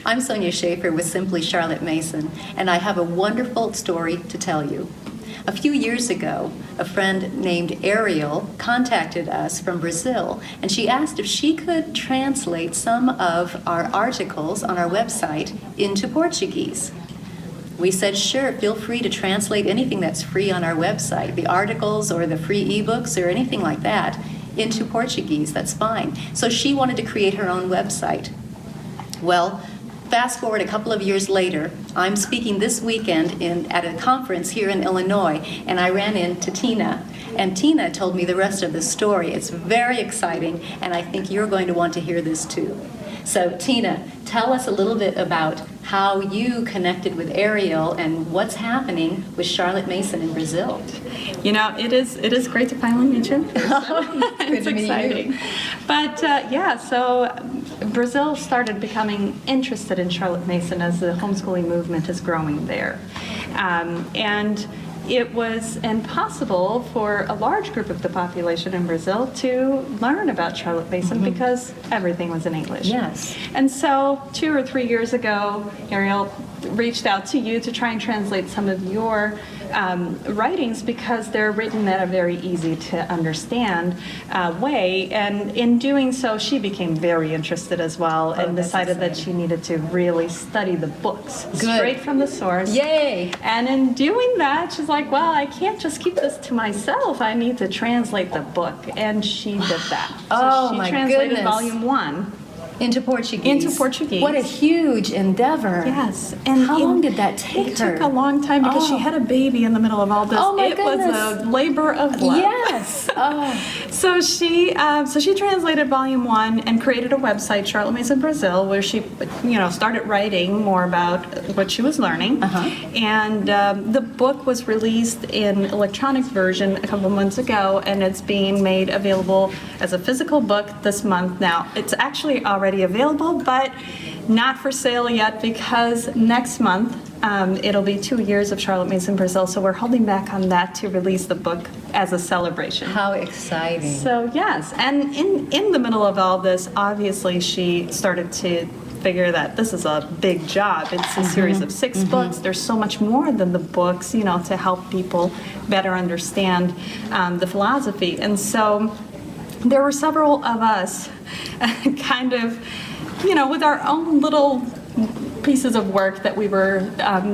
I'm Sonya Schaefer with Simply Charlotte Mason, and I have a wonderful story to tell you. A few years ago, a friend named Ariel contacted us from Brazil, and she asked if she could translate some of our articles on our website into Portuguese. We said, sure, feel free to translate anything that's free on our website, the articles or the free ebooks or anything like that, into Portuguese. That's fine. So she wanted to create her own website. Well, fast forward a couple of years later, I'm speaking this weekend at a conference here in Illinois, and I ran into Tina, and Tina told me the rest of the story. It's very exciting, and I think you're going to want to hear this too. So Tina, tell us a little bit about how you connected with Ariel and what's happening with Charlotte Mason in Brazil. You know, it is great to finally meet you. It's exciting. But so Brazil started becoming interested in Charlotte Mason as the homeschooling movement is growing there. And it was impossible for a large group of the population in Brazil to learn about Charlotte Mason because everything was in English. Yes. And so 2 or 3 years ago, Ariel reached out to you to try and translate some of your writings because they're written in a very easy to understand way. And in doing so, she became very interested as well and decided that she needed to really study the books straight from the source. Yay! And in doing that, she's like, well, I can't just keep this to myself. I need to translate the book. And she did that. Oh, so my she translated goodness. Volume 1. Into Portuguese. Into Portuguese. What a huge endeavor. Yes. And how long did that take It her? took a long time because she had a baby in the middle of all this. Oh my it goodness. was a labor of love. Yes. Oh. So she translated Volume 1 and created a website, Charlotte Mason Brasil, where she started writing more about what she was learning. And the book was released in electronic version a couple months ago, and it's being made available as a physical book this month. Now, it's actually already available, but not for sale yet because next month it'll be 2 years of Charlotte Mason Brasil, so we're holding back on that to release the book as a celebration. How exciting. So yes, and in the middle of all this, obviously she started to figure that this is a big job. It's a series of 6 books. There's so much more than the books, to help people better understand the philosophy. And so there were several of us kind of, with our own little pieces of work that we were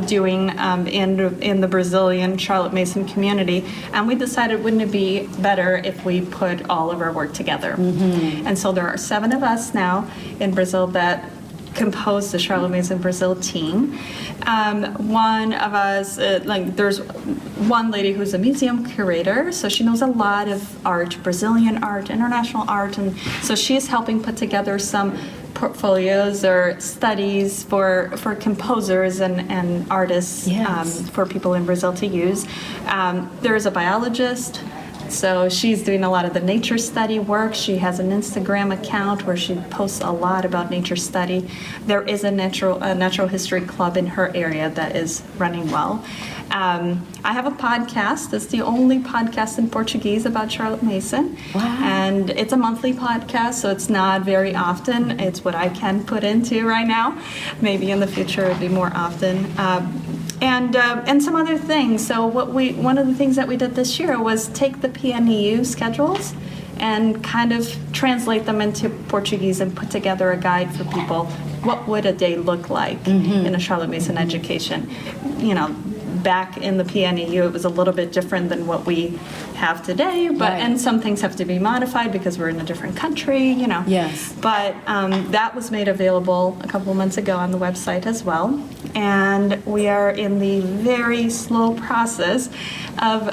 doing in the Brazilian Charlotte Mason community, and we decided wouldn't it be better if we put all of our work together. And so there are 7 of us now in Brazil that compose the Charlotte Mason Brasil team. One of us, there's one lady who's a museum curator, so she knows a lot of art, Brazilian art, international art, and so she is helping put together some portfolios or studies for composers and artists for people in Brazil to use. There's a biologist. So she's doing a lot of the nature study work. She has an Instagram account where she posts a lot about nature study. There is a natural history club in her area that is running well. I have a podcast. It's the only podcast in Portuguese about Charlotte Mason. Wow. And it's a monthly podcast, so it's not very often. It's what I can put into right now. Maybe in the future it'll be more often. And some other things. So one of the things that we did this year was take the PNEU schedules and kind of translate them into Portuguese and put together a guide for people. What would a day look like in a Charlotte Mason education? Back in the PNEU, it was a little bit different than what we have today, and some things have to be modified because we're in a different country, Yes. But that was made available a couple of months ago on the website as well, and we are in the very slow process of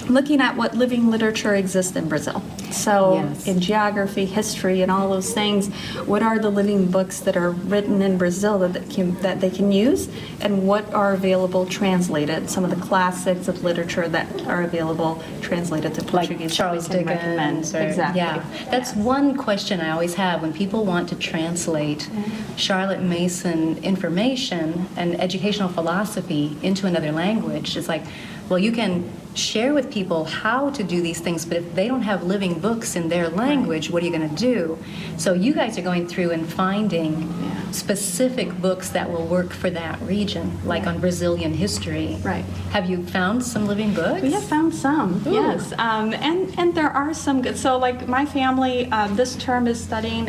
looking at what living literature exists in Brazil. So in geography, history, and all those things, what are the living books that are written in Brazil that they can use, and what are available translated? Some of the classics of literature that are available translated to Portuguese. Like Charles Dickens. Exactly. Yeah, that's one question I always have when people want to translate Charlotte Mason information and educational philosophy into another language. It's like, Well, you can share with people how to do these things, but if they don't have living books in their language, what are you going to do? So you guys are going through and finding specific books that will work for that region, like on Brazilian history. Right. Have you found some living books? We have found some, Ooh. yes. And there are some good. So, like, my family this term is studying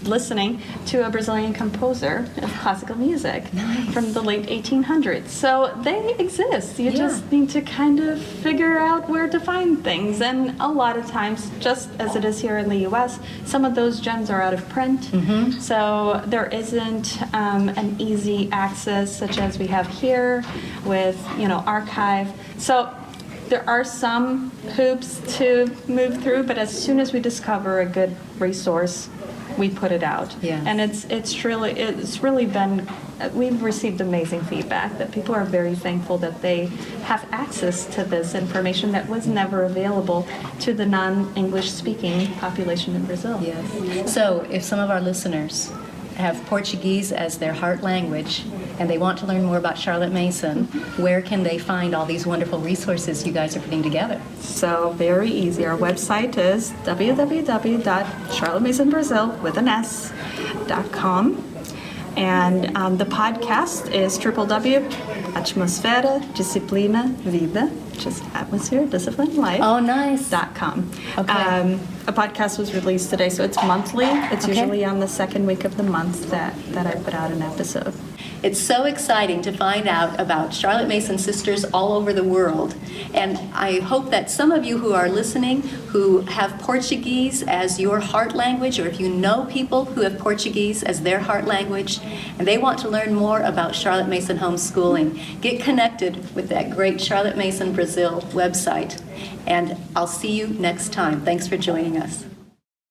listening to a Brazilian composer of classical music from the late 1800s. So they exist. You just need to kind of figure out where to find things. And a lot of times, just as it is here in the U.S., some of those gems are out of print. So there isn't an easy access such as we have here with, archive. So there are some hoops to move through, but as soon as we discover a good resource, we put it out. Yeah. And it's really been, we've received amazing feedback that people are very thankful that they have access to this information that was never available to the non-English speaking population in Brazil. Yes. So if some of our listeners have Portuguese as their heart language and they want to learn more about Charlotte Mason, where can they find all these wonderful resources you guys are putting together? So very easy. Our website is www.charlottemason.com. And the podcast is www.atmosfera, disciplina, vida, just atmosphere, discipline, life. Oh, nice. .com. Okay. A podcast was released today, so it's monthly. It's usually on the second week of the month that I put out an episode. It's so exciting to find out about Charlotte Mason sisters all over the world. And I hope that some of you who are listening who have Portuguese as your heart language, or if you know people who have Portuguese as their heart language, and they want to learn more about Charlotte Mason homeschooling, get connected with that great Charlotte Mason Brasil website. And I'll see you next time. Thanks for joining us.